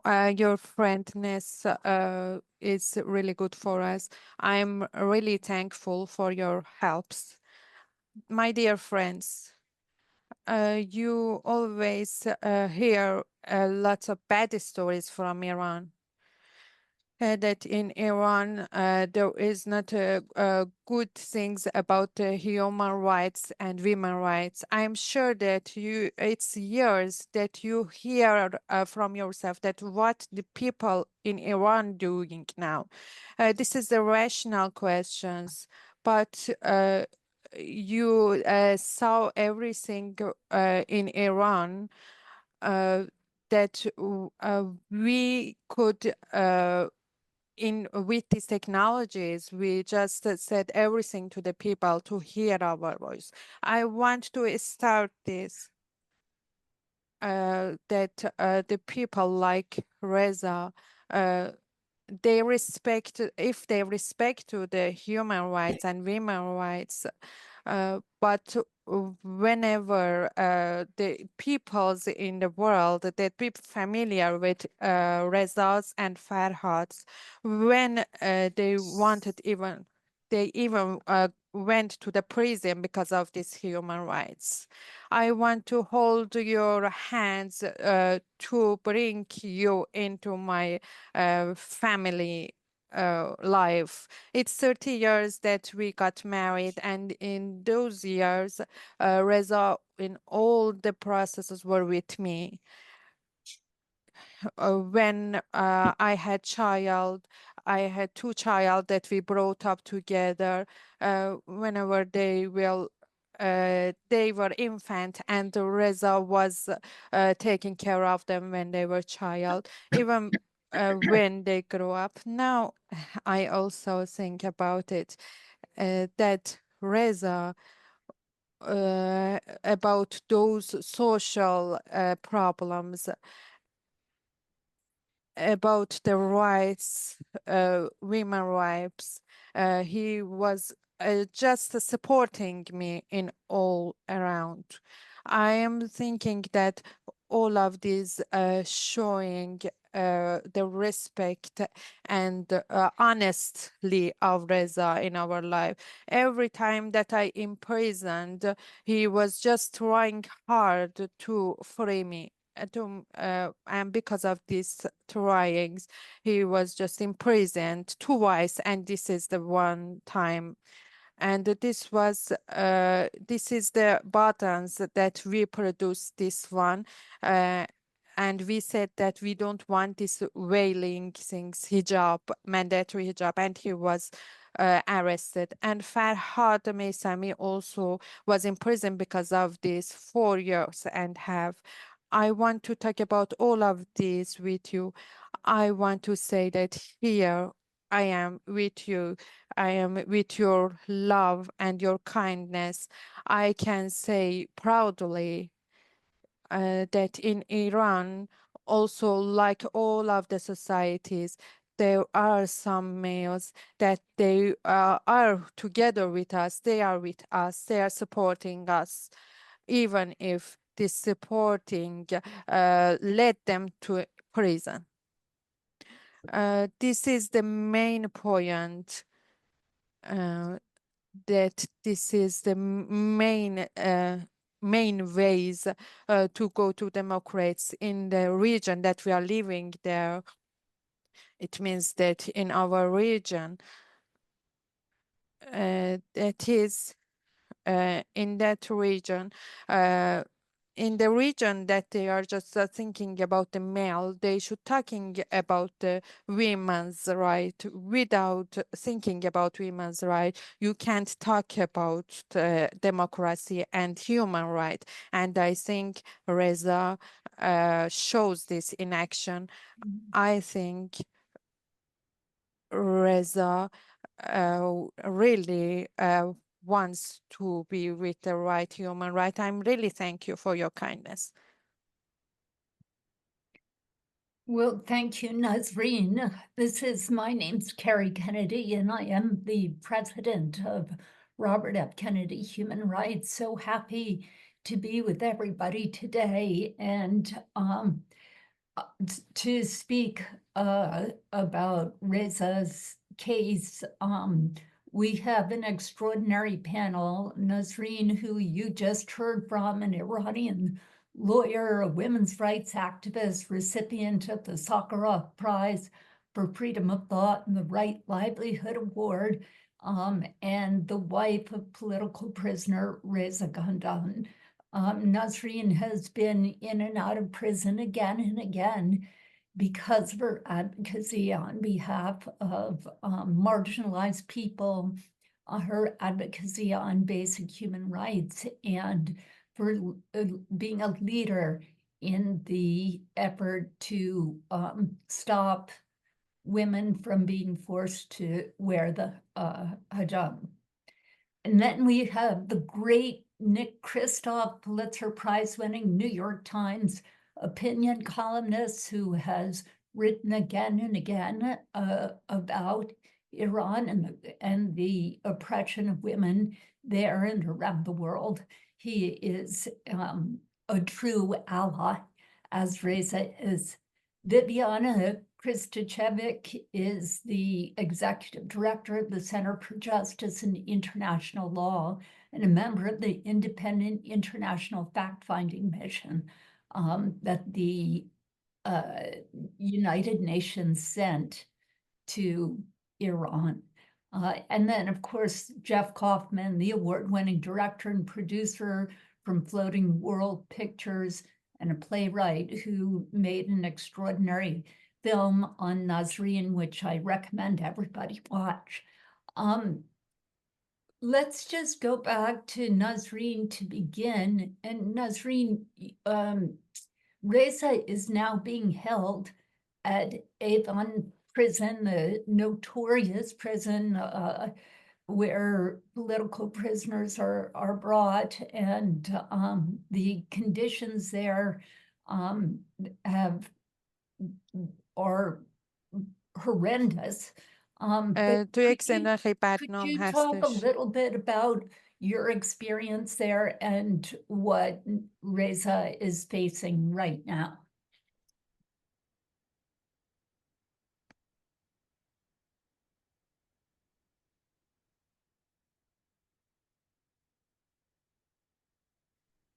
Your friendness is really good for us. I'm really thankful for your helps. My dear friends, you always hear lots of bad stories from Iran. That in Iran there is not good things about human rights and women rights. I'm sure that it's years that you hear from yourself that what the people in Iran doing now. This is the rational questions, but you saw everything in Iran uh, that we could in with these technologies, we just said everything to the people to hear our voice. I want to start this that the people like Reza, uh, they respect, if they respect to the human rights and women rights, but whenever the peoples in the world that be familiar with Rezas and Farhads, when they wanted even, they even went to the prison because of these human rights. I want to hold your hands to bring you into my family life. It's 30 years that we got married, and in those years, Reza, in all the processes, were with me. When I had child, I had two child that we brought up together. Whenever they were infant, and Reza was taking care of them when they were child, even when they grow up. Now, I also think about it, that Reza, about those social problems, about the rights, women rights. He was just supporting me in all around. I am thinking that all of these showing the respect and honestly of Reza in our life. Every time that I imprisoned, he was just trying hard to free me. And because of these tryings, he was just imprisoned twice, and this is the one time. And this is the buttons that reproduce this one. Uh, and we said that we don't want this wailing things, hijab, mandatory hijab, and he was arrested. And Farhad Meisami also was in prison because of this 4 years and half. I want to talk about all of this with you. I want to say that here I am with you. I am with your love and your kindness. I can say proudly that in Iran, also like all of the societies, there are some males that they are together with us, they are with us, they are supporting us, even if this supporting led them to prison. This is the main point, that this is the main ways to go to democrats in the region that we are living there. It means that in our region, that is in that region, in the region that they are just thinking about the male, they should talking about the women's right without thinking about women's right. You can't talk about democracy and human right. And I think Reza shows this in action. I think Reza really wants to be with the right human right. I'm really thank you for your kindness. Well, thank you, Nasrin. My name's Carrie Kennedy, and I am the president of Robert F. Kennedy Human Rights. So happy to be with everybody today. And to speak about Reza's case, we have an extraordinary panel. Nasrin, who you just heard from, an Iranian lawyer, a women's rights activist, recipient of the Sakharov Prize for Freedom of Thought and the Right Livelihood Award, and the wife of political prisoner Reza Khandan. Nasrin has been in and out of prison again and again because of her advocacy on behalf of marginalized people, her advocacy on basic human rights, and for being a leader in the effort to stop women from being forced to wear the hijab. And then we have the great Nick Kristof, Pulitzer Prize-winning New York Times opinion columnist who has written again and again about Iran and the oppression of women there and around the world. He is a true ally, as Reza is. Viviana Kristacevic is the executive director of the Center for Justice and International Law and a member of the Independent International Fact-Finding Mission that the United Nations sent to Iran. And then, of course, Jeff Kaufman, the award-winning director and producer from Floating World Pictures, and a playwright who made an extraordinary film on Nasrin, which I recommend everybody watch. Let's just go back to Nasrin to begin. And Nasrin, Reza is now being held at Evin Prison, the notorious prison where political prisoners are brought, and the conditions there are horrendous. But توی یک زندان خیلی could بدنام you talk a هستش. little bit about your experience there and what Reza is facing right now?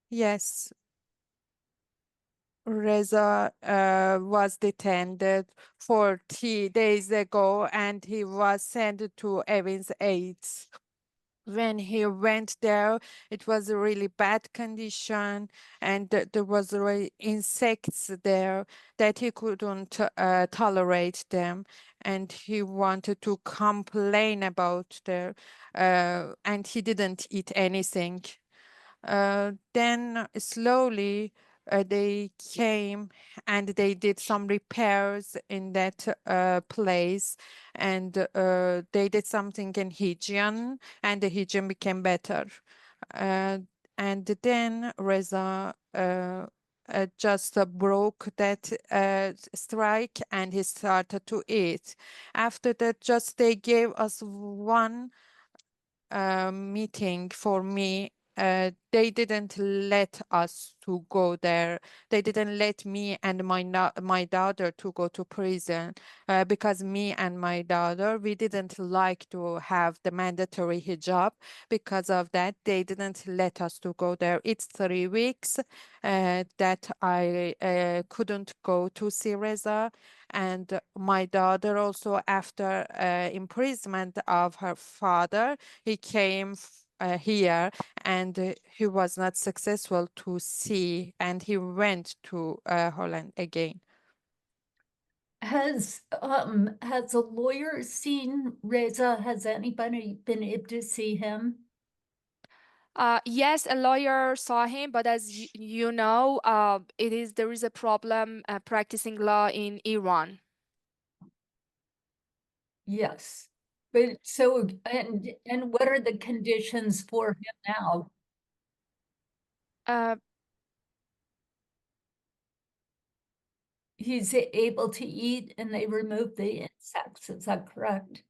Yes, Reza was detained 40 days ago and he was sent to Evin's Aids. When he went there, it was a really bad condition and there was really insects there that he couldn't tolerate them, and he wanted to complain about there and he didn't eat anything. Then slowly they came and they did some repairs in that place, and they did something in hygiene and the hygiene became better. And then Reza just broke that strike and he started to eat. After that, just they gave us one meeting for me. They didn't let us to go there. They didn't let me and my daughter to go to prison because me and my daughter, we didn't like to have the mandatory hijab. Because of that, they didn't let us to go there. It's 3 weeks that I couldn't go to see Reza. And my daughter also, after imprisonment of her father, he came here and he was not successful to see, and he went to Holland again. Has a lawyer seen Reza? Has anybody been able to see him? Yes, a lawyer saw him, but as you know, there is a problem practicing law in Iran. Yes. But so, and what are the conditions for him now? Uh, He's able to eat and they remove the insects, is that correct?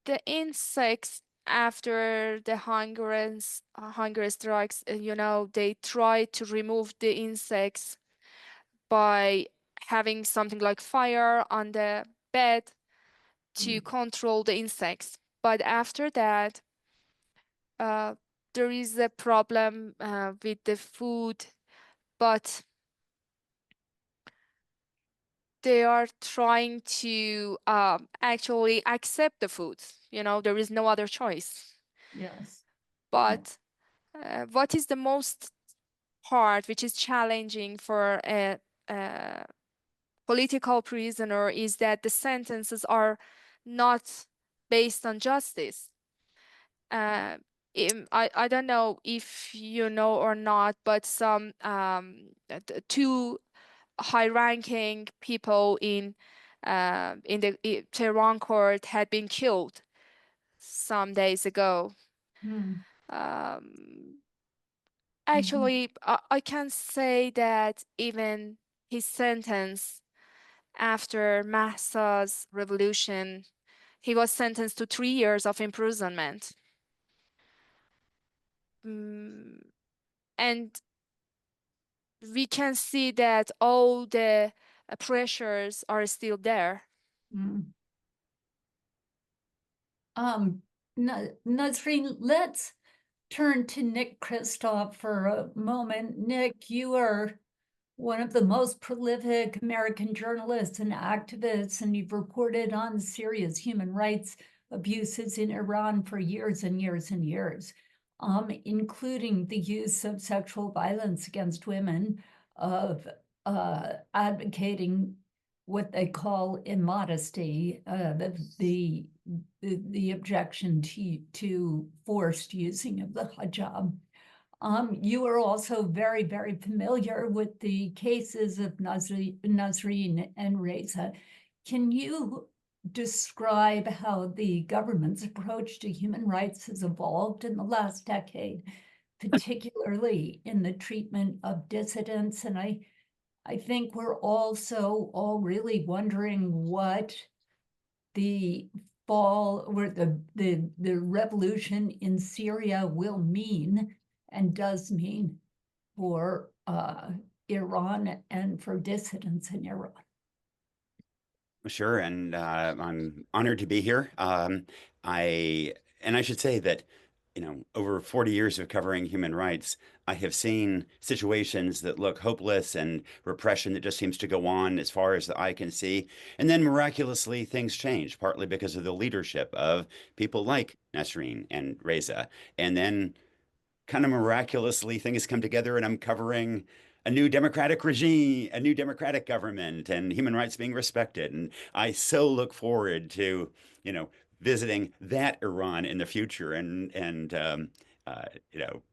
the insects, after the hunger strikes, they try to remove the insects by having something like fire on the bed to control the insects. But after that, there is a problem with the food, but they are trying to actually accept the food. There is no other choice. Yes. But what is the most part which is challenging for a political prisoner is that the sentences are not based on justice. I don't know if you know or not, but some two high-ranking people in the Tehran court had been killed some days ago. Actually, I can say that even his sentence after Mahsa's revolution, he was sentenced to 3 years of imprisonment. And we can see that all the pressures are still there. Nasrin, let's turn to Nick Kristof for a moment. Nick, you are one of the most prolific American journalists and activists, and you've reported on serious human rights abuses in Iran for years and years and years, including the use of sexual violence against women, of advocating what they call immodesty, the objection to forced using of the hijab. You are also very, very familiar with the cases of Nasrin and Reza. Can you describe how the government's approach to human rights has evolved in the last decade, particularly in the treatment of dissidents? And I think we're also all really wondering what the fall or the revolution in Syria will mean and does mean for Iran and for dissidents in Iran. Sure, and I'm honored to be here. I should say that, over 40 years of covering human rights, I have seen situations that look hopeless and repression that just seems to go on as far as the eye can see. And then miraculously, things change, partly because of the leadership of people like Nasrin and Reza. And then kind of miraculously things come together and I'm covering a new democratic regime, a new democratic government, and human rights being respected. And I so look forward to, visiting that Iran in the future.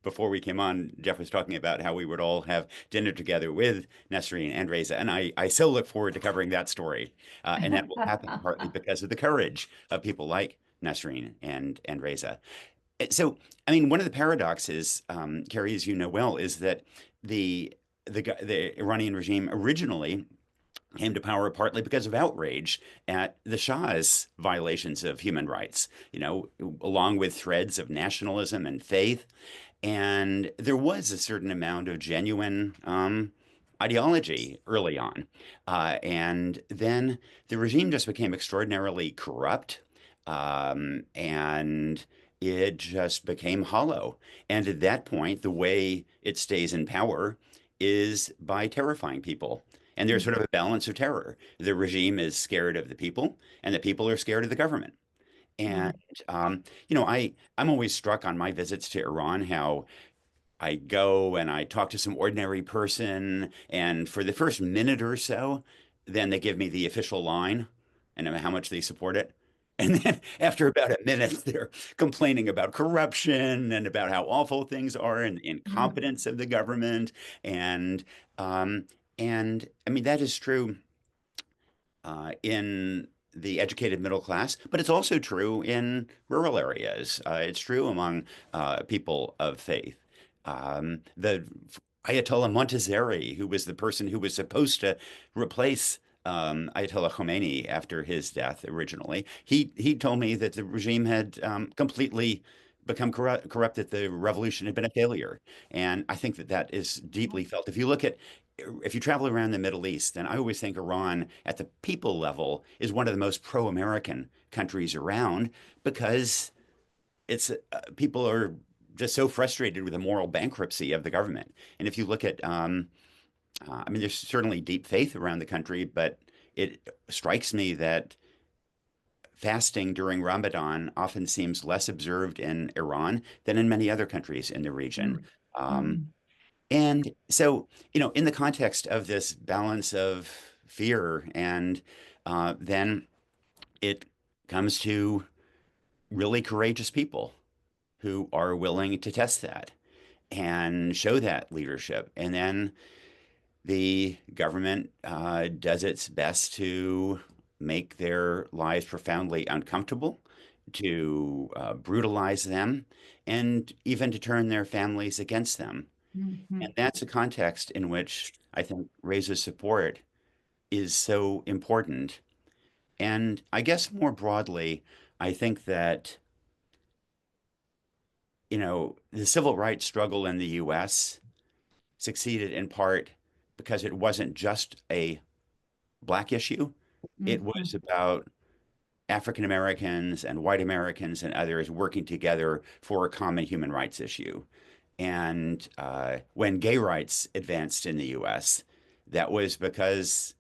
Before we came on, Jeff was talking about how we would all have dinner together with Nasrin and Reza, and I so look forward to covering that story. And that will happen partly because of the courage of people like Nasrin and Reza. So, one of the paradoxes, Carrie, as you know well, is that the Iranian regime originally came to power partly because of outrage at the Shah's violations of human rights, along with threads of nationalism and faith. And there was a certain amount of genuine ideology early on. And then the regime just became extraordinarily corrupt. And it just became hollow. And at that point, the way it stays in power is by terrifying people. And there's sort of a balance of terror. The regime is scared of the people, and the people are scared of the government. And I'm always struck on my visits to Iran how I go and I talk to some ordinary person, and for the first minute or so, then they give me the official line and how much they support it. And then after about a minute, they're complaining about corruption and about how awful things are and the incompetence of the government. And that is true in the educated middle class, but it's also true in rural areas. It's true among people of faith. The Ayatollah Montazeri, who was the person who was supposed to replace Ayatollah Khomeini after his death originally. He told me that the regime had completely become corrupt, that the revolution had been a failure. And I think that that is deeply felt. If you travel around the Middle East, then I always think Iran at the people level is one of the most pro-American countries around because it's people are just so frustrated with the moral bankruptcy of the government. And if you look at I mean, there's certainly deep faith around the country, but it strikes me that fasting during Ramadan often seems less observed in Iran than in many other countries in the region. Mm, Um, mm, and so, in the context of this balance of fear, and then it comes to really courageous people who are willing to test that and show that leadership. And then the government does its best to make their lives profoundly uncomfortable, to brutalize them, and even to turn their families against them. mhm, And that's a context in which I think Reza's support is so important. And I guess more broadly, I think that, the civil rights struggle in the US succeeded in part because it wasn't just a Black issue. It was mhm, about African Americans and white Americans and others working together for a common human rights issue. And when gay rights advanced in the US, that was because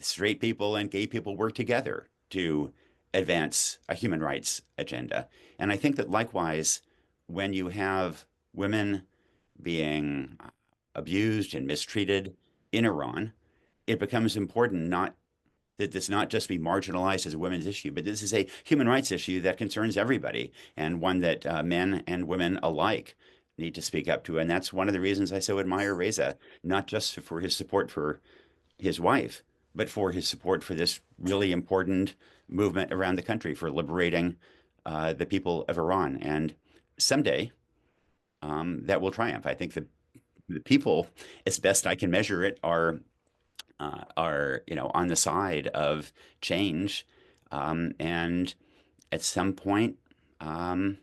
straight people and gay people worked together to advance a human rights agenda. And I think that likewise, when you have women being abused and mistreated in Iran, it becomes important not that this not just be marginalized as a women's issue, but this is a human rights issue that concerns everybody and one that men and women alike need to speak up to. And that's one of the reasons I so admire Reza, not just for his support for his wife, but for his support for this really important movement around the country for liberating the people of Iran. And someday that will triumph. I think the people, as best I can measure it, are on the side of change, and at some point um,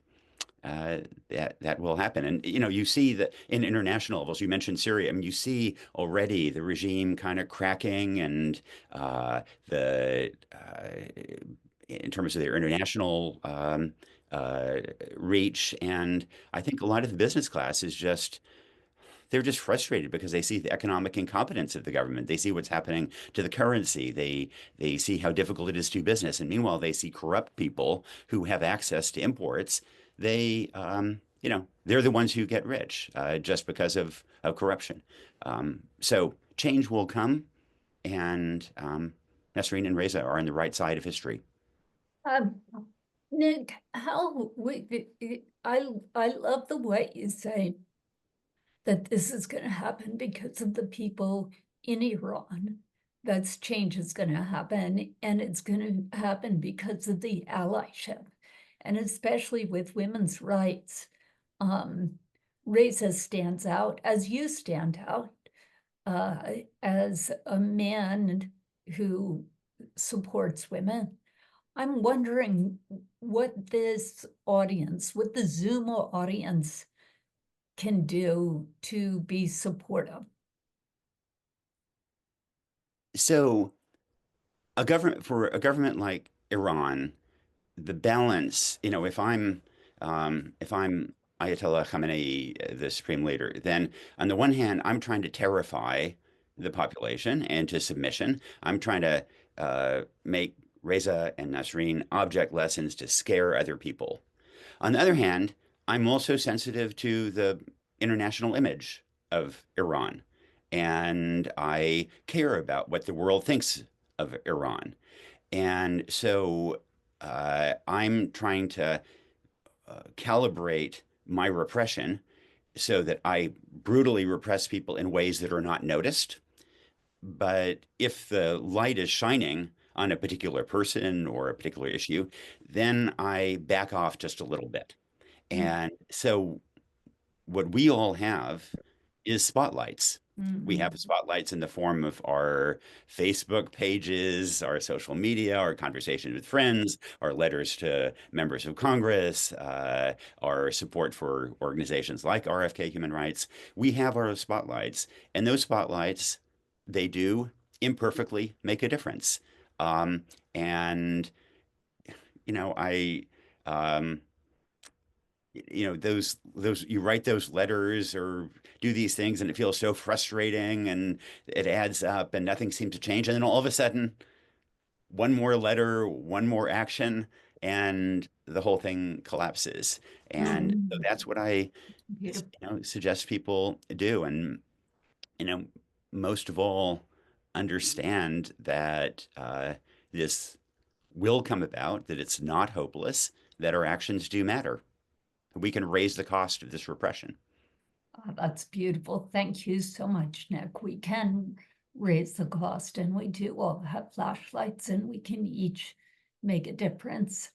that will happen. And you see that in international levels. You mentioned Syria. I mean, you see already the regime kind of cracking, and the in terms of their international reach. And I think a lot of the business class is just they're just frustrated because they see the economic incompetence of the government. They see what's happening to the currency. They see how difficult it is to do business. And meanwhile, they see corrupt people who have access to imports. They're the ones who get rich just because of corruption. So change will come, and Nasreen and Reza are on the right side of history. Um, Nick, I love the way you say that this is going to happen because of the people in Iran. That's change is going to happen, and it's going to happen because of the allyship, and especially with women's rights. Reza stands out, as you stand out, as a man who supports women. I'm wondering what this audience, what the Zoom audience can do to be supportive. So for a government like Iran, the balance, if I'm Ayatollah Khamenei, the supreme leader, then on the one hand, I'm trying to terrify the population into submission. I'm trying to make Reza and Nasreen object lessons to scare other people. On the other hand, I'm also sensitive to the international image of Iran, and I care about what the world thinks of Iran. And so I'm trying to calibrate my repression so that I brutally repress people in ways that are not noticed. But if the light is shining on a particular person or a particular issue, then I back off just a little bit. And so what we all have is spotlights. We have spotlights in the form of our Facebook pages, our social media, our conversations with friends, our letters to members of Congress, our support for organizations like RFK Human Rights. We have our spotlights, and those spotlights, they do imperfectly make a difference. And you know, um, those you write those letters or do these things, and it feels so frustrating, and it adds up, and nothing seems to change, and then all of a sudden, one more letter, one more action, and the whole thing collapses. And so that's what I Beautiful. suggest people do, and you know, most of all, understand that this will come about, that it's not hopeless, that our actions do matter. We can raise the cost of this repression. Oh, that's beautiful. Thank you so much, Nick. We can raise the cost, and we do all have flashlights, and we can each make a difference.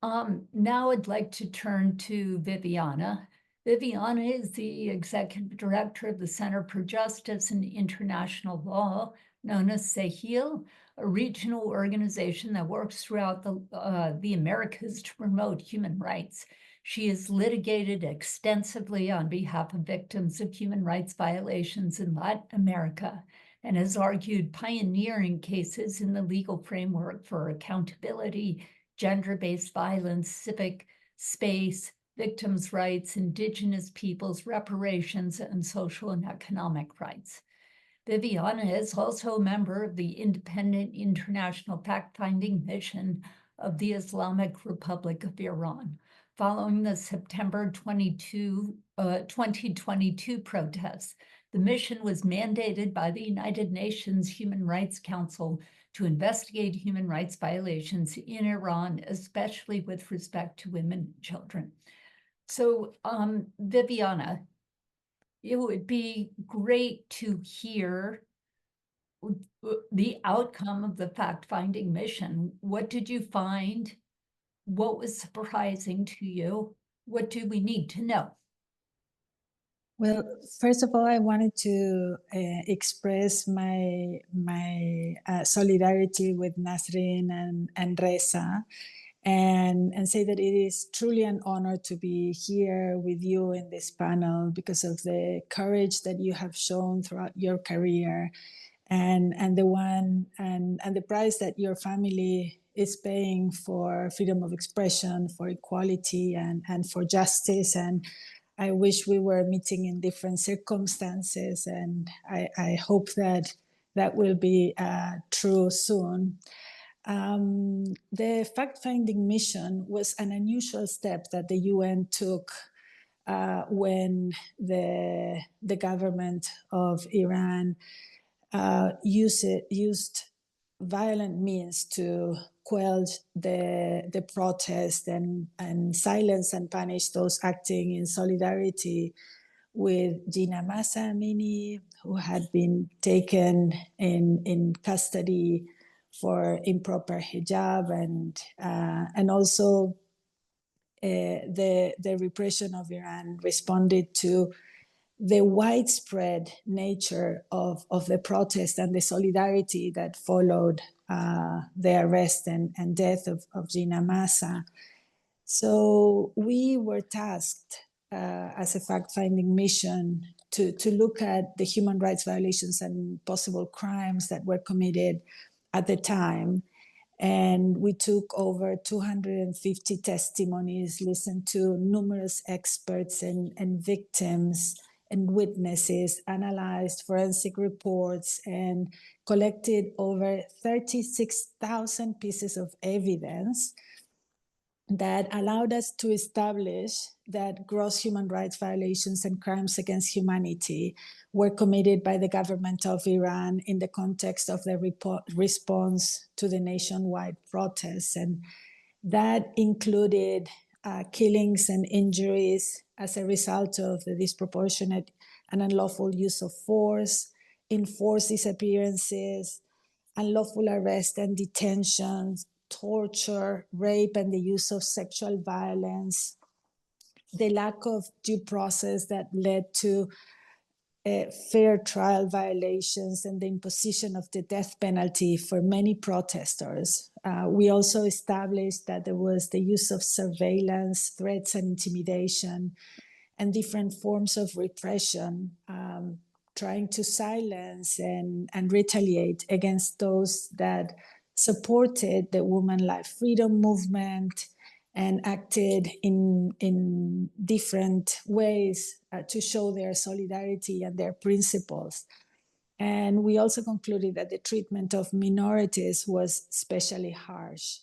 Now I'd like to turn to Viviana. Viviana is the executive director of the Center for Justice and International Law, known as CEHIL, a regional organization that works throughout the Americas to promote human rights. She has litigated extensively on behalf of victims of human rights violations in Latin America and has argued pioneering cases in the legal framework for accountability, gender-based violence, civic space, victims' rights, indigenous peoples' reparations, and social and economic rights. Viviana is also a member of the Independent International Fact-Finding Mission of the Islamic Republic of Iran. Following the September 2022 protests, the mission was mandated by the United Nations Human Rights Council to investigate human rights violations in Iran, especially with respect to women and children. So, Viviana, it would be great to hear the outcome of the fact-finding mission. What did you find? What was surprising to you? What do we need to know? Well, first of all, I wanted to express my solidarity with Nasrin and Reza, and say that it is truly an honor to be here with you in this panel because of the courage that you have shown throughout your career, and the price that your family is paying for freedom of expression, for equality, and for justice. And I wish we were meeting in different circumstances, and I hope that that will be true soon. The fact-finding mission was an unusual step that the UN took when the government of Iran used violent means to quell the protest and silence and punish those acting in solidarity with Gina Mahsa Amini, who had been taken in custody for improper hijab, and also the repression of Iran responded to the widespread nature of the protest and the solidarity that followed the arrest and death of Gina Mahsa. So we were tasked as a fact-finding mission to look at the human rights violations and possible crimes that were committed at the time. And we took over 250 testimonies, listened to numerous experts and victims and witnesses, analyzed forensic reports, and collected over 36,000 pieces of evidence that allowed us to establish that gross human rights violations and crimes against humanity were committed by the government of Iran in the context of the response to the nationwide protests. And that included killings and injuries as a result of the disproportionate and unlawful use of force, enforced disappearances, unlawful arrest and detentions, torture, rape, and the use of sexual violence, the lack of due process that led to fair trial violations and the imposition of the death penalty for many protesters. We also established that there was the use of surveillance, threats, and intimidation, and different forms of repression, trying to silence and retaliate against those that supported the women life freedom movement and acted in different ways to show their solidarity and their principles. And we also concluded that the treatment of minorities was especially harsh.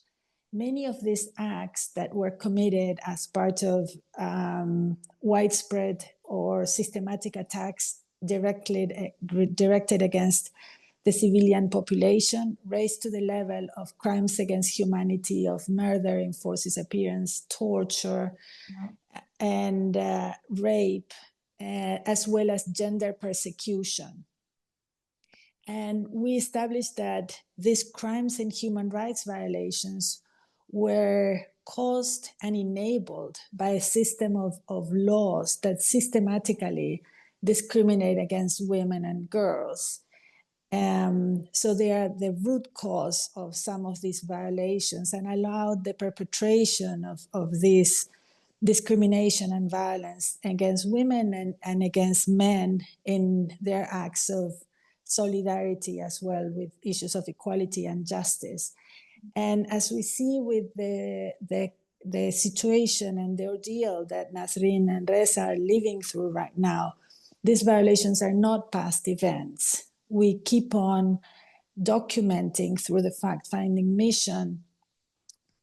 Many of these acts that were committed as part of widespread or systematic attacks directed against the civilian population raised to the level of crimes against humanity, of murder, enforced disappearance, torture, and rape, as well as gender persecution. And we established that these crimes and human rights violations were caused and enabled by a system of laws that systematically discriminate against women and girls. So they are the root cause of some of these violations and allowed the perpetration of this discrimination and violence against women and against men in their acts of solidarity as well with issues of equality and justice. And as we see with the situation and the ordeal that Nasrin and Reza are living through right now, these violations are not past events. We keep on documenting through the fact-finding mission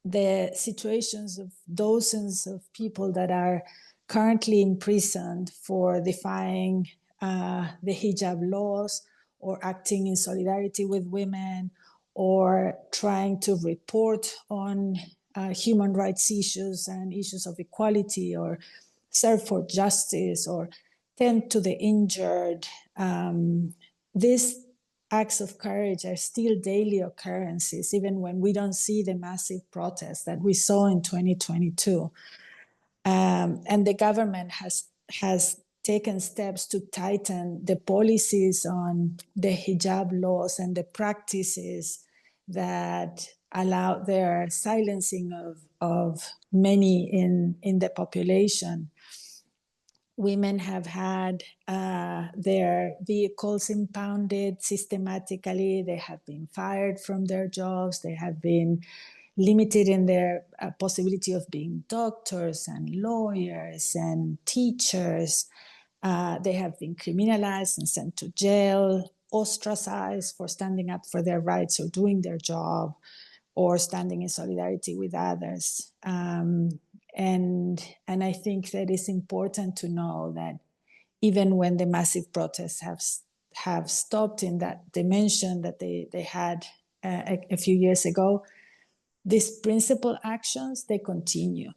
the situations of dozens of people that are currently imprisoned for defying the hijab laws or acting in solidarity with women or trying to report on human rights issues and issues of equality or serve for justice or tend to the injured. These acts of courage are still daily occurrences, even when we don't see the massive protests that we saw in 2022. And the government has taken steps to tighten the policies on the hijab laws and the practices that allow their silencing of many in the population. Women have had their vehicles impounded systematically. They have been fired from their jobs. They have been limited in their possibility of being doctors and lawyers and teachers. They have been criminalized and sent to jail, ostracized for standing up for their rights or doing their job or standing in solidarity with others. And I think that it's important to know that even when the massive protests have stopped in that dimension that they had a few years ago, these principal actions, they continue.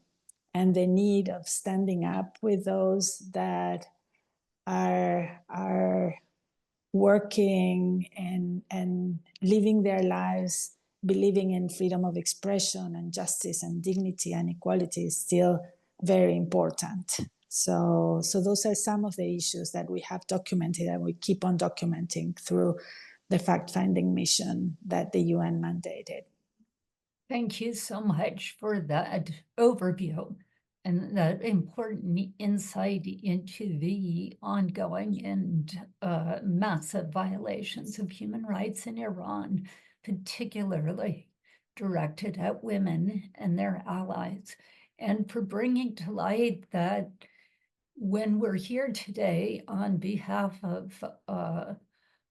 And the need of standing up with those that are working and living their lives believing in freedom of expression and justice and dignity and equality is still very important. So those are some of the issues that we have documented and we keep on documenting through the fact-finding mission that the UN mandated. Thank you so much for that overview and that important insight into the ongoing and massive violations of human rights in Iran, particularly directed at women and their allies, and for bringing to light that when we're here today on behalf of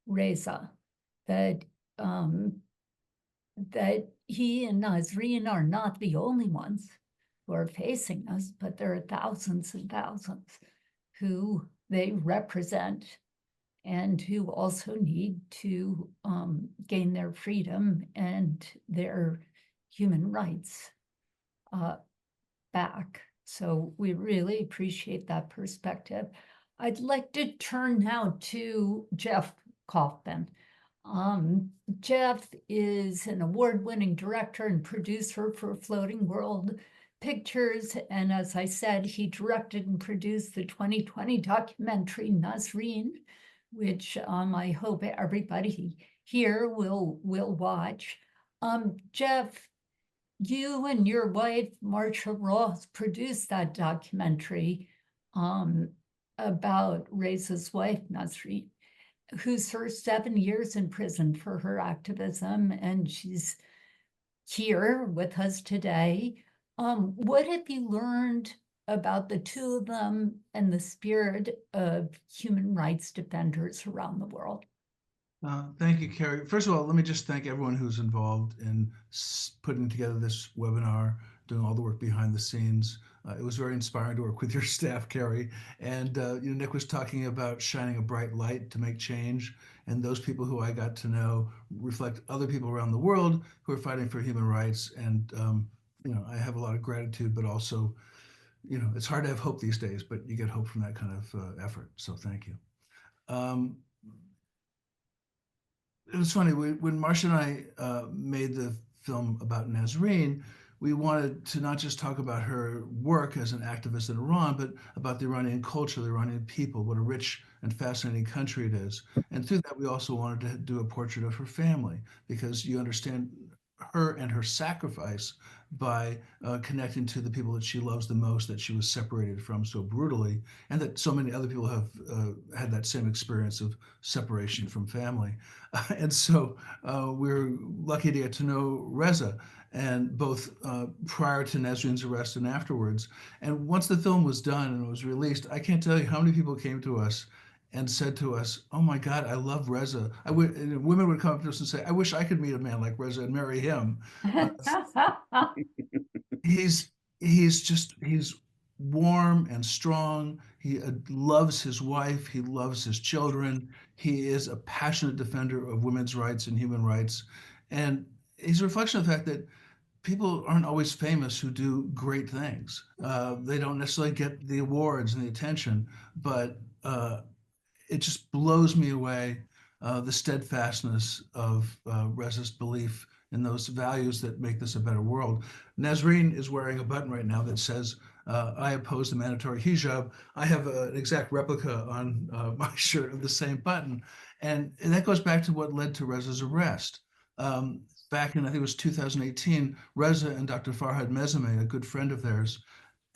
Reza, that he and Nasrin are not the only ones who are facing us, but there are thousands and thousands who they represent and who also need to gain their freedom and their human rights back. So we really appreciate that perspective. I'd like to turn now to Jeff Kaufman. Jeff is an award-winning director and producer for Floating World Pictures. And as I said, he directed and produced the 2020 documentary Nasrin, which I hope everybody here will watch. Jeff, you and your wife, Marcia Roth, produced that documentary about Reza's wife, Nasrin, who served 7 years in prison for her activism, and she's here with us today. What have you learned about the two of them and the spirit of human rights defenders around the world? Thank you, Carrie. First of all, let me just thank everyone who's involved in putting together this webinar, doing all the work behind the scenes. It was very inspiring to work with your staff, Carrie. And Nick was talking about shining a bright light to make change. And those people who I got to know reflect other people around the world who are fighting for human rights. And I have a lot of gratitude, but also, it's hard to have hope these days, but you get hope from that kind of effort. So thank you. It was funny, when Marcia and I made the film about Nasrin, we wanted to not just talk about her work as an activist in Iran, but about the Iranian culture, the Iranian people, what a rich and fascinating country it is. And through that, we also wanted to do a portrait of her family, because you understand her and her sacrifice by connecting to the people that she loves the most, that she was separated from so brutally, and that so many other people have had that same experience of separation from family. And so we're lucky to get to know Reza, and both prior to Nasrin's arrest and afterwards. And once the film was done and it was released, I can't tell you how many people came to us and said to us, "Oh my God, I love Reza." Women would come up to us and say, "I wish I could meet a man like Reza and marry him." He's warm and strong. He loves his wife. He loves his children. He is a passionate defender of women's rights and human rights. And he's a reflection of the fact that people aren't always famous who do great things. They don't necessarily get the awards and the attention, but it just blows me away, the steadfastness of Reza's belief in those values that make this a better world. Nasrin is wearing a button right now that says, "I oppose the mandatory hijab." I have an exact replica on my shirt of the same button. And that goes back to what led to Reza's arrest. Back in, I think it was 2018, Reza and Dr. Farhad Mezameh, a good friend of theirs,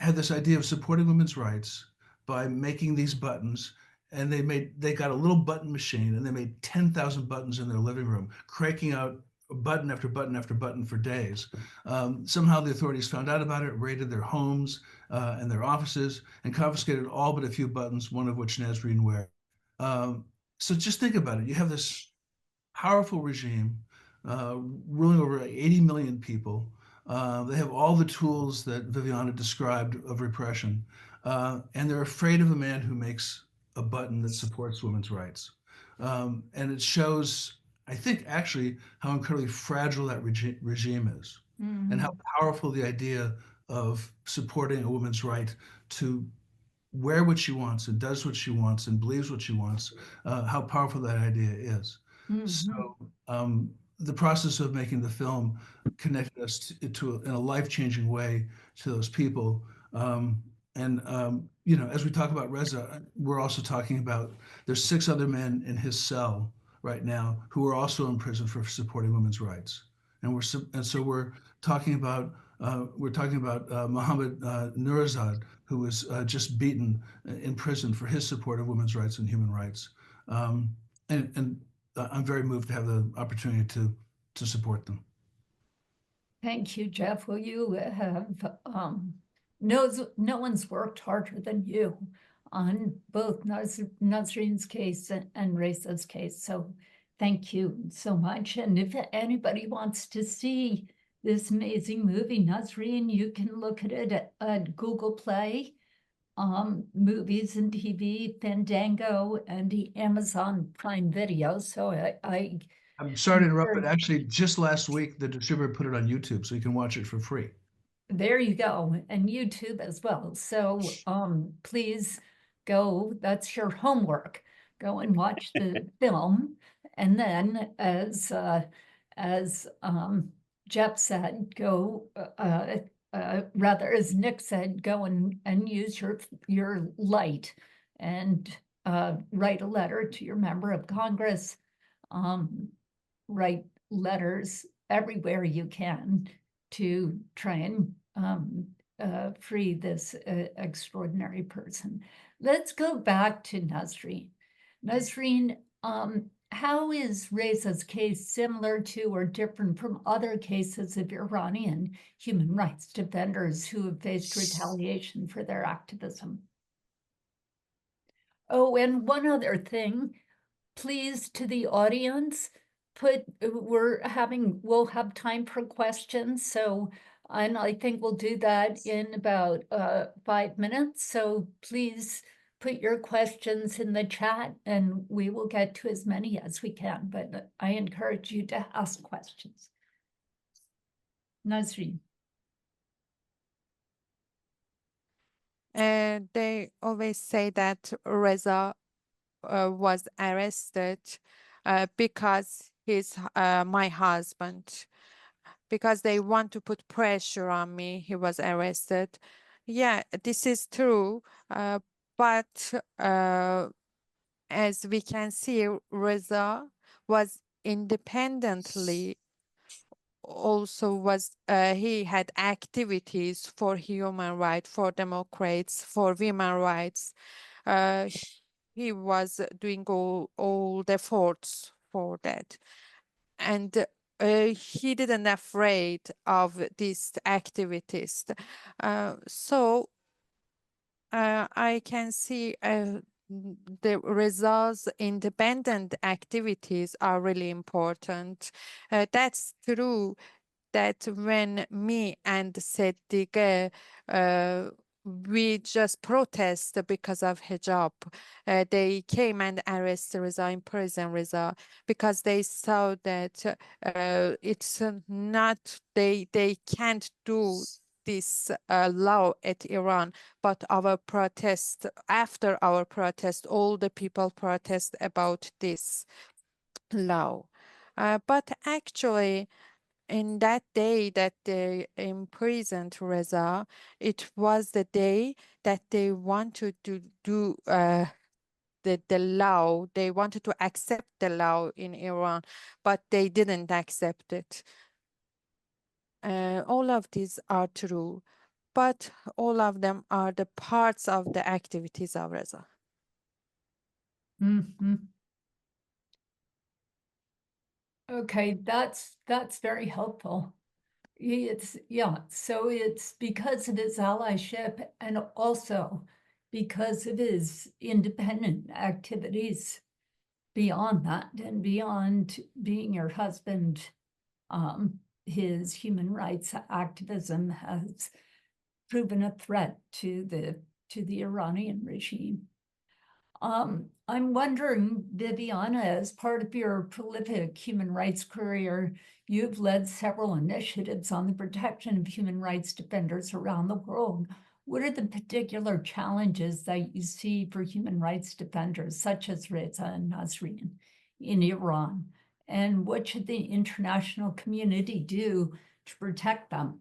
had this idea of supporting women's rights by making these buttons. And they got a little button machine, and they made 10,000 buttons in their living room, cranking out button after button after button for days. Somehow the authorities found out about it, raided their homes and their offices, and confiscated all but a few buttons, one of which Nasrin wears. So just think about it. You have this powerful regime ruling over 80 million people. They have all the tools that Viviana described of repression, and they're afraid of a man who makes a button that supports women's rights. And it shows, I think, actually, how incredibly fragile that regime is, and how powerful the idea of supporting a woman's right to wear what she wants and does what she wants and believes what she wants, how powerful that idea is. So the process of making the film connected us in a life-changing way to those people. As we talk about Reza, we're also talking about, there's 6 other men in his cell right now who are also in prison for supporting women's rights. And so we're talking about Mohammed Nourazad, who was just beaten in prison for his support of women's rights and human rights. And I'm very moved to have the opportunity to support them. Thank you, Jeff. Well, you have, no one's worked harder than you on both Nasrin's case and Reza's case. So thank you so much. And if anybody wants to see this amazing movie, Nasrin, you can look at it at Google Play, Movies and TV, Fandango, and the Amazon Prime Video. So I'm sorry to interrupt, but actually just last week, the distributor put it on YouTube, so you can watch it for free. There you go, and YouTube as well. So please go, that's your homework. Go and watch the film. And then as Jeff said, go, rather as Nick said, go and use your light and write a letter to your member of Congress, write letters everywhere you can to try and free this extraordinary person. Let's go back to Nasrin. Nasrin, how is Reza's case similar to or different from other cases of Iranian human rights defenders who have faced retaliation for their activism? Oh, and one other thing, please, to the audience, we'll have time for questions. So, and I think we'll do that in about 5 minutes. So please put your questions in the chat and we will get to as many as we can, but I encourage you to ask questions. Nasrin. They always say that Reza was arrested because he's my husband. Because they want to put pressure on me, he was arrested. Yeah, this is true. But as we can see, Reza was independently he had activities for human rights, for democrats, for women rights. He was doing all the efforts for that. And he didn't afraid of these activities. So I can see the results, independent activities are really important. That's true that when me and Siddiqe, we just protest because of hijab. They came and arrested Reza in prison, Reza, because they saw that it's not, they can't do this law at Iran, but our protest, after our protest, all the people protest about this law. But actually, in that day that they imprisoned Reza, it was the day that they wanted to do the law. They wanted to accept the law in Iran, but they didn't accept it. All of these are true, but all of them are the parts of the activities of Reza. Mm-hmm. Okay, that's very helpful. So it's because of his allyship and also because of his independent activities beyond that and beyond being your husband, his human rights activism has proven a threat to the Iranian regime. I'm wondering, Viviana, as part of your prolific human rights career, you've led several initiatives on the protection of human rights defenders around the world. What are the particular challenges that you see for human rights defenders, such as Reza and Nasrin, in Iran? And what should the international community do to protect them?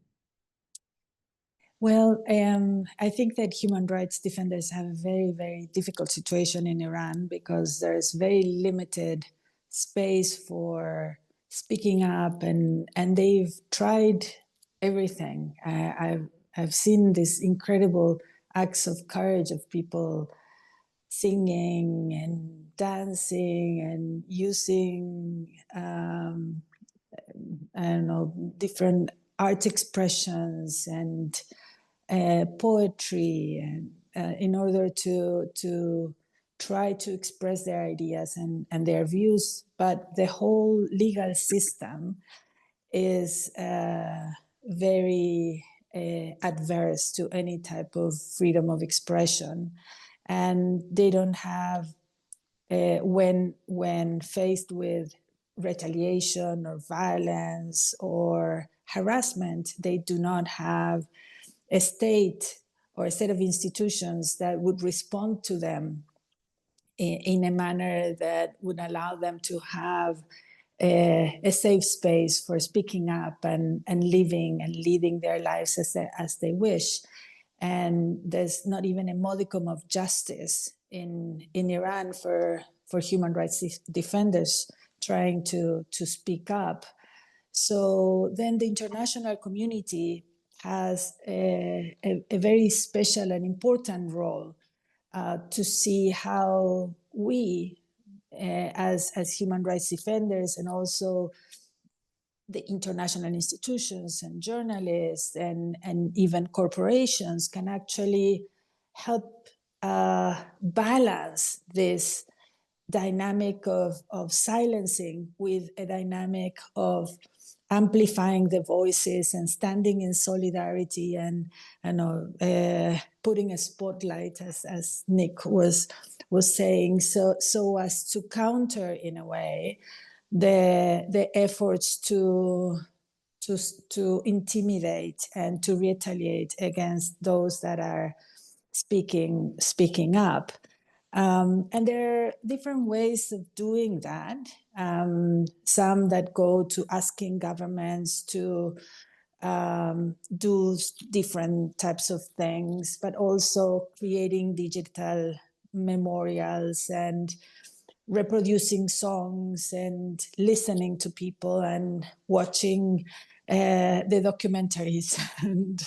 Well, I think that human rights defenders have a very, very difficult situation in Iran because there's very limited space for speaking up, and they've tried everything. I've seen these incredible acts of courage of people singing and dancing and using I don't know, different art expressions and poetry, and in order to try to express their ideas and their views. But the whole legal system is very adverse to any type of freedom of expression, and they don't have when faced with retaliation or violence or harassment, they do not have a state or a set of institutions that would respond to them in a manner that would allow them to have a safe space for speaking up and living and leading their lives as they wish. And there's not even a modicum of justice in Iran for human rights defenders trying to speak up. So then the international community has a very special and important role to see how we, as human rights defenders, and also the international institutions and journalists and even corporations, can actually help balance this dynamic of silencing with a dynamic of amplifying the voices and standing in solidarity and putting a spotlight, as Nick was saying, so as to counter in a way the efforts to intimidate and to retaliate against those that are speaking up. And there are different ways of doing that. Some that go to asking governments to do different types of things, but also creating digital memorials and reproducing songs and listening to people and watching the documentaries and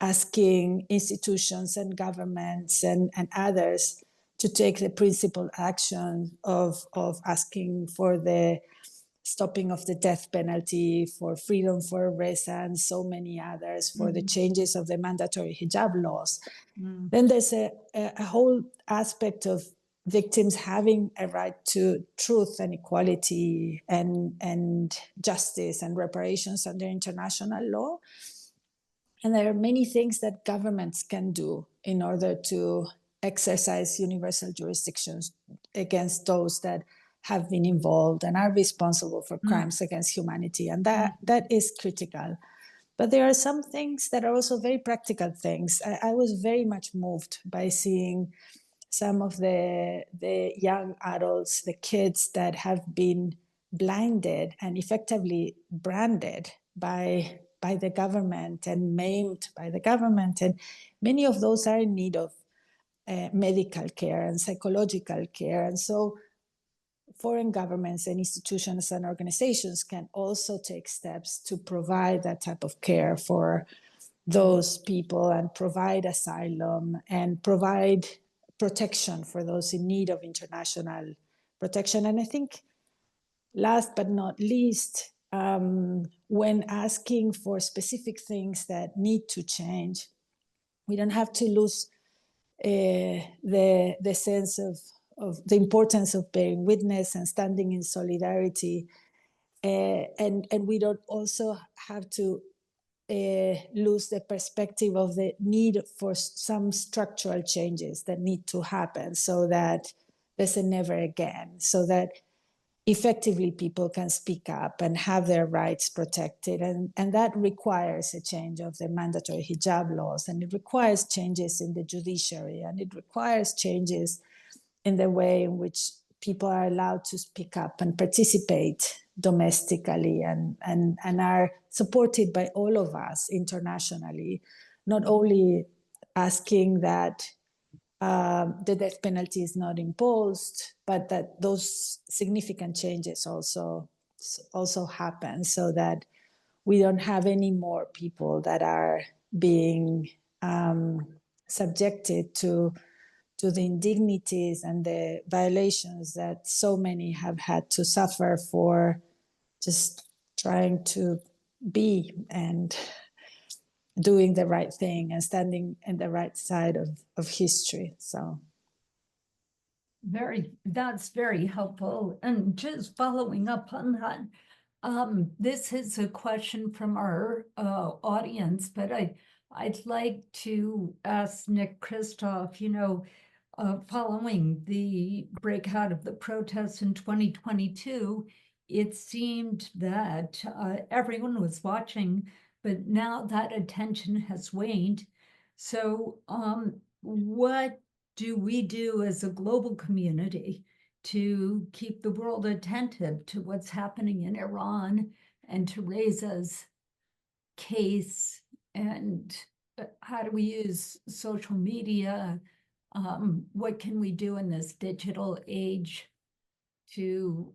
asking institutions and governments and others to take the principled action of asking for the stopping of the death penalty, for freedom for Reza and so many others, for the changes of the mandatory hijab laws. Then there's a whole aspect of victims having a right to truth and equality and justice and reparations under international law. And there are many things that governments can do in order to exercise universal jurisdictions against those that have been involved and are responsible for crimes against humanity. And that is critical. But there are some things that are also very practical things. I was very much moved by seeing some of the young adults, the kids that have been blinded and effectively branded by the government and maimed by the government. And many of those are in need of medical care and psychological care. And so foreign governments and institutions and organizations can also take steps to provide that type of care for those people and provide asylum and provide protection for those in need of international protection. And I think last but not least, when asking for specific things that need to change, we don't have to lose the sense of the importance of bearing witness and standing in solidarity. And we don't also have to lose the perspective of the need for some structural changes that need to happen so that there's a never again, so that effectively people can speak up and have their rights protected. And that requires a change of the mandatory hijab laws, and it requires changes in the judiciary, and it requires changes in the way in which people are allowed to speak up and participate domestically and are supported by all of us internationally, not only asking that the death penalty is not imposed, but that those significant changes also happen so that we don't have any more people that are being subjected to the indignities and the violations that so many have had to suffer for just trying to be and doing the right thing and standing in the right side of history. So that's very helpful. And just following up on that, this is a question from our audience, but I'd like to ask Nick Kristof, following the breakout of the protests in 2022, it seemed that everyone was watching, but now that attention has waned. So what do we do as a global community to keep the world attentive to what's happening in Iran and to Reza's case and how do we use social media? What can we do in this digital age to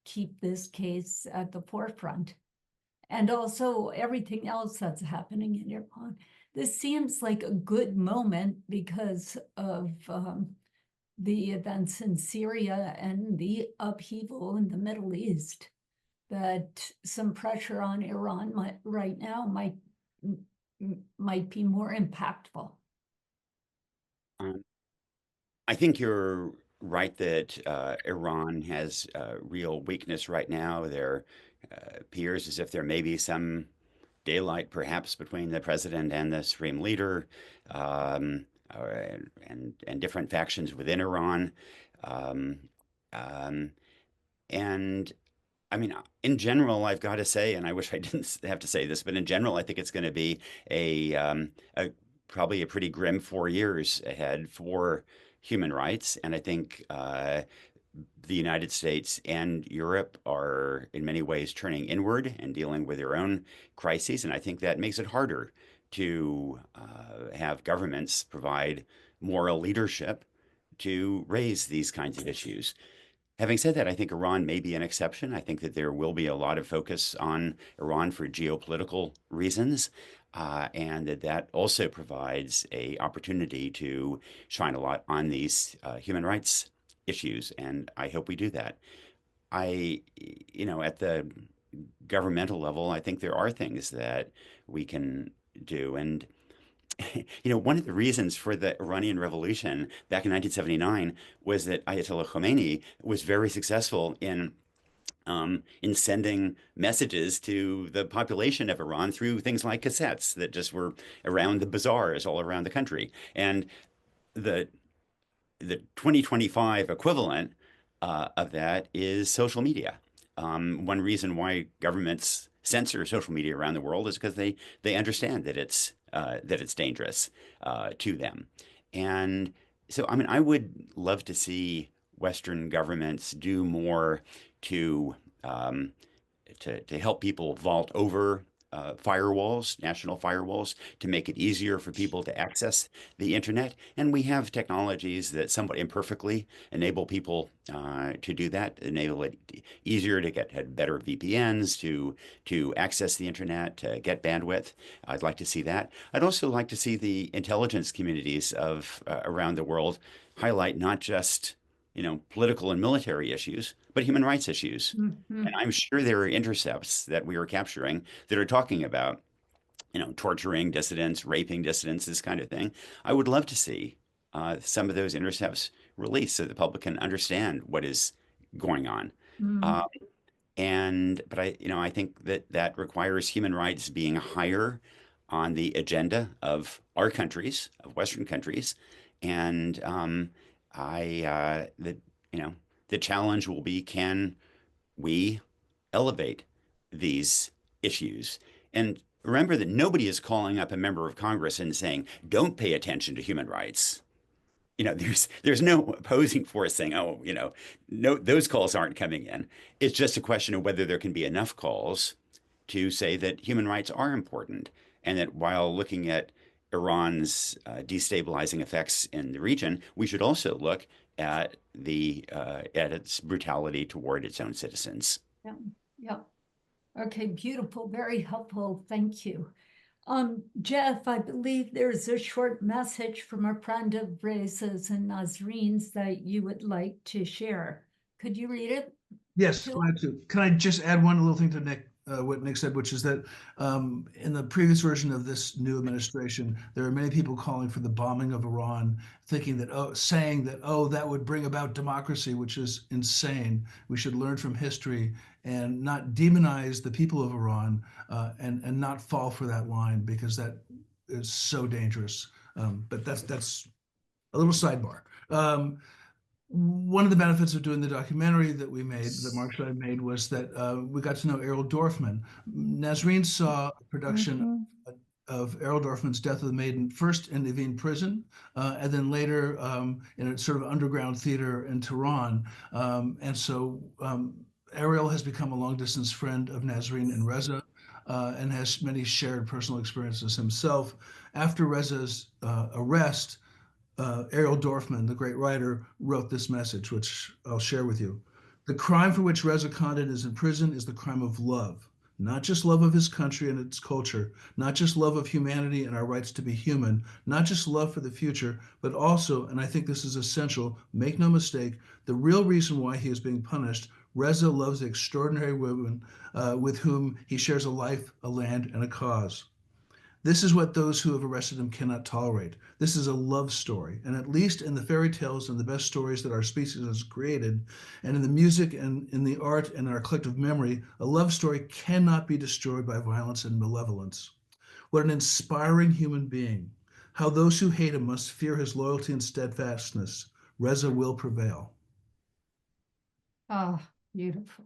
keep this case at the forefront? And also everything else that's happening in Iran. This seems like a good moment because of the events in Syria and the upheaval in the Middle East, that some pressure on Iran right now might be more impactful. I think you're right that Iran has real weakness right now. There appears as if there may be some daylight, perhaps, between the president and the supreme leader, and different factions within Iran. Um, um, and I mean, in general, I've got to say, and I wish I didn't have to say this, but in general, I think it's going to be a probably a pretty grim 4 years ahead for human rights. And I think the United States and Europe are in many ways turning inward and dealing with their own crises. And I think that makes it harder to have governments provide moral leadership to raise these kinds of issues. Having said that, I think Iran may be an exception. I think that there will be a lot of focus on Iran for geopolitical reasons, and that also provides a opportunity to shine a lot on these human rights issues. And I hope we do that. At the governmental level, I think there are things that we can do. And one of the reasons for the Iranian Revolution back in 1979 was that Ayatollah Khomeini was very successful in sending messages to the population of Iran through things like cassettes that just were around the bazaars all around the country. And the the 2025 equivalent of that is social media. One reason why governments censor social media around the world is because they understand that it's dangerous to them. And so, I mean, I would love to see Western governments do more to um, to help people vault over firewalls, national firewalls, to make it easier for people to access the internet. And we have technologies that somewhat imperfectly enable people to do that, enable it easier to get better VPNs, to access the internet, to get bandwidth. I'd like to see that. I'd also like to see the intelligence communities of around the world highlight not just political and military issues, but human rights issues. Mhm. And I'm sure there are intercepts that we are capturing that are talking about, torturing dissidents, raping dissidents, this kind of thing. I would love to see some of those intercepts released so the public can understand what is going on. Mm. Uh, but I think that requires human rights being higher on the agenda of our countries, of Western countries, and the the challenge will be, can we elevate these issues? And remember that nobody is calling up a member of Congress and saying, don't pay attention to human rights. There's no opposing force saying, oh, no, those calls aren't coming in. It's just a question of whether there can be enough calls to say that human rights are important, and that while looking at Iran's destabilizing effects in the region, we should also look at at its brutality toward its own citizens. Yeah, yeah. Okay, beautiful, very helpful. Thank you. Jeff, I believe there's a short message from a friend of Reza's and Nasrin's that you would like to share. Could you read it? Yes, glad to. Can I just add one little thing to Nick, what Nick said, which is that in the previous version of this new administration, there are many people calling for the bombing of Iran, thinking that, saying that, that would bring about democracy, which is insane. We should learn from history and not demonize the people of Iran, and not fall for that line, because that is so dangerous. But that's a little sidebar. One of the benefits of doing the documentary that Mark and I made, was that we got to know Errol Dorfman. Nasrin saw a production of Errol Dorfman's Death of the Maiden, first in Evin Prison, and then later in a sort of underground theater in Tehran. And so Errol has become a long-distance friend of Nasrin and Reza. and has many shared personal experiences himself. After Reza's arrest, Ariel Dorfman, the great writer, wrote this message, which I'll share with you. The crime for which Reza Khandan is in prison is the crime of love, not just love of his country and its culture, not just love of humanity and our rights to be human, not just love for the future, but also, and I think this is essential, make no mistake, the real reason why he is being punished. Reza loves extraordinary women with whom he shares a life, a land, and a cause. This is what those who have arrested him cannot tolerate. This is a love story. And at least in the fairy tales and the best stories that our species has created, and in the music and in the art and in our collective memory, a love story cannot be destroyed by violence and malevolence. What an inspiring human being. How those who hate him must fear his loyalty and steadfastness. Reza will prevail. Ah, beautiful.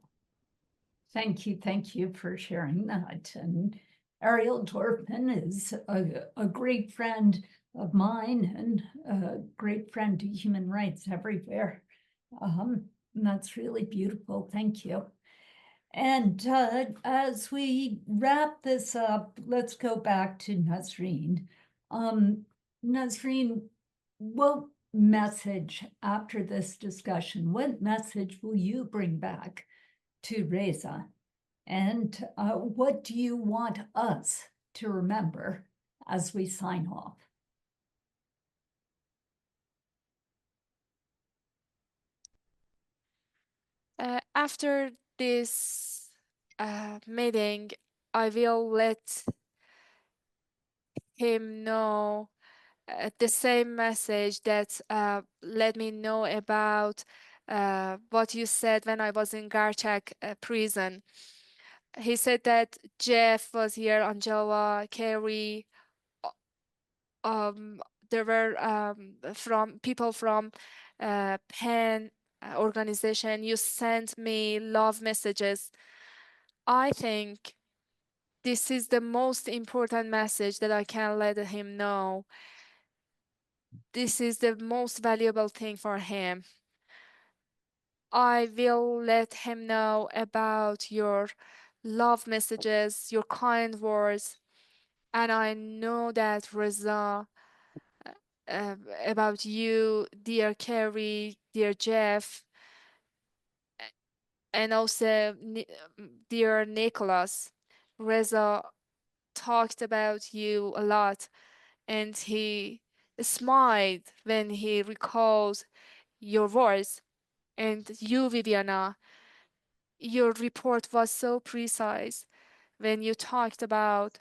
Thank you for sharing that. And Ariel Dorfman is a great friend of mine and a great friend to human rights everywhere. And that's really beautiful. Thank you. And as we wrap this up, let's go back to Nasrin. Nasrin, what message after this discussion, what message will you bring back to Reza? And what do you want us to remember as we sign off? After this meeting, I will let him know the same message that let me know about what you said when I was in Garchak prison. He said that Jeff was here, Angela, Carrie. There were from people from PEN organization. You sent me love messages. I think this is the most important message that I can let him know. This is the most valuable thing for him. I will let him know about your love messages, your kind words, and I know that Reza, about you, dear Carrie, dear Jeff, and also dear Nicholas. Reza talked about you a lot, and he smiled when he recalls your words. And you, Viviana, your report was so precise when you talked about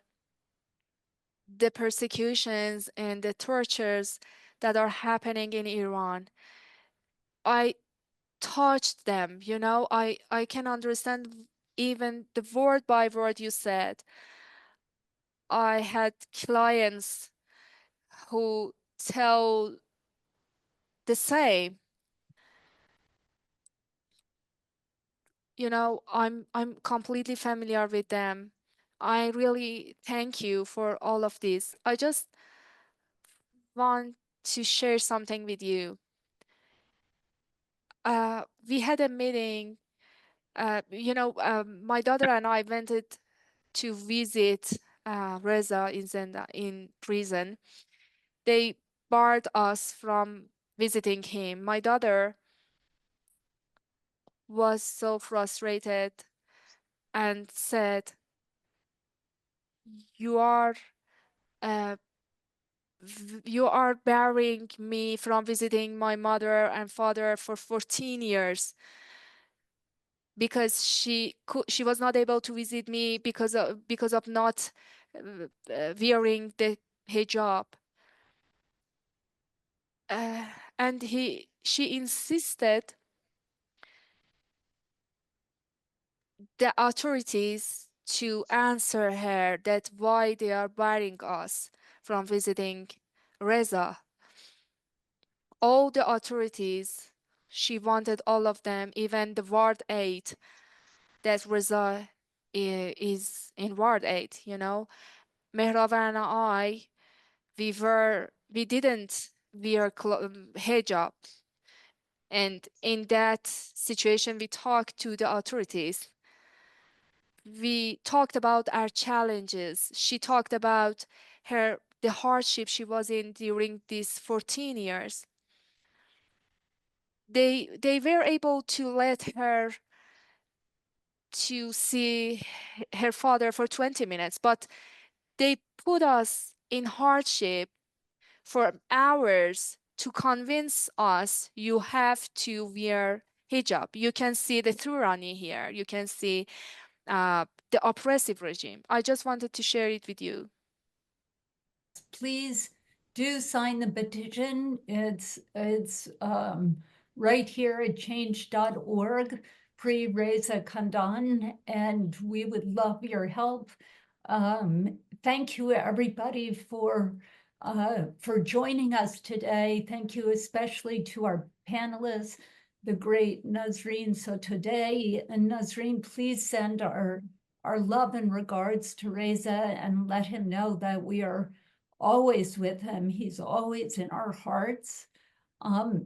the persecutions and the tortures that are happening in Iran. I touched them, you know, I can understand even the word by word you said. I had clients who tell the same. You know, I'm completely familiar with them. I really thank you for all of this. I just want to share something with you. We had a meeting. My daughter and I went to visit Reza in prison. They barred us from visiting him. My daughter was so frustrated and said, "You are, uh, you are barring me from visiting my mother and father for 14 years." Because she was not able to visit me because of not wearing the hijab. And she insisted the authorities to answer her that why they are barring us from visiting Reza. All the authorities, she wanted all of them, even the Ward 8, that Reza is in Ward 8, you know. Mehravan and I, we didn't wear hijab. And in that situation, we talked to the authorities. we talked about our challenges. She talked about the hardship she was in during these 14 years. They were able to let her to see her father for 20 minutes, but they put us in hardship for hours to convince us you have to wear hijab. You can see the tyranny here. You can see the oppressive regime. I just wanted to share it with you. Please do sign the petition. It's right here at change.org, pre-Reza Khandan, and we would love your help. Thank you, everybody, for joining us today. Thank you especially to our panelists, the great Nasrin Sotoudeh. And Nasrin, please send our love and regards to Reza and let him know that we are always with him. He's always in our hearts.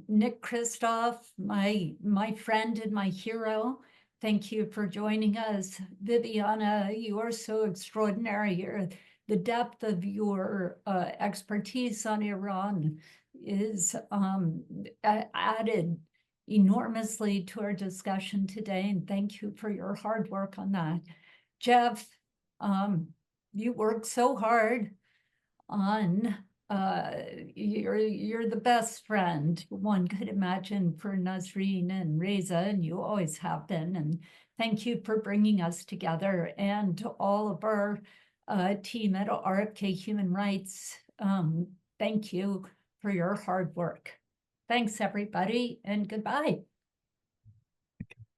Nick Kristof, my friend and my hero, thank you for joining us. Viviana, you are so extraordinary. The depth of your expertise on Iran is added enormously to our discussion today, and thank you for your hard work on that. Jeff, you worked so hard on you're the best friend one could imagine for Nasrin and Reza, and you always have been. And thank you for bringing us together, and to all of our team at RFK Human Rights. Thank you for your hard work. Thanks, everybody, and goodbye.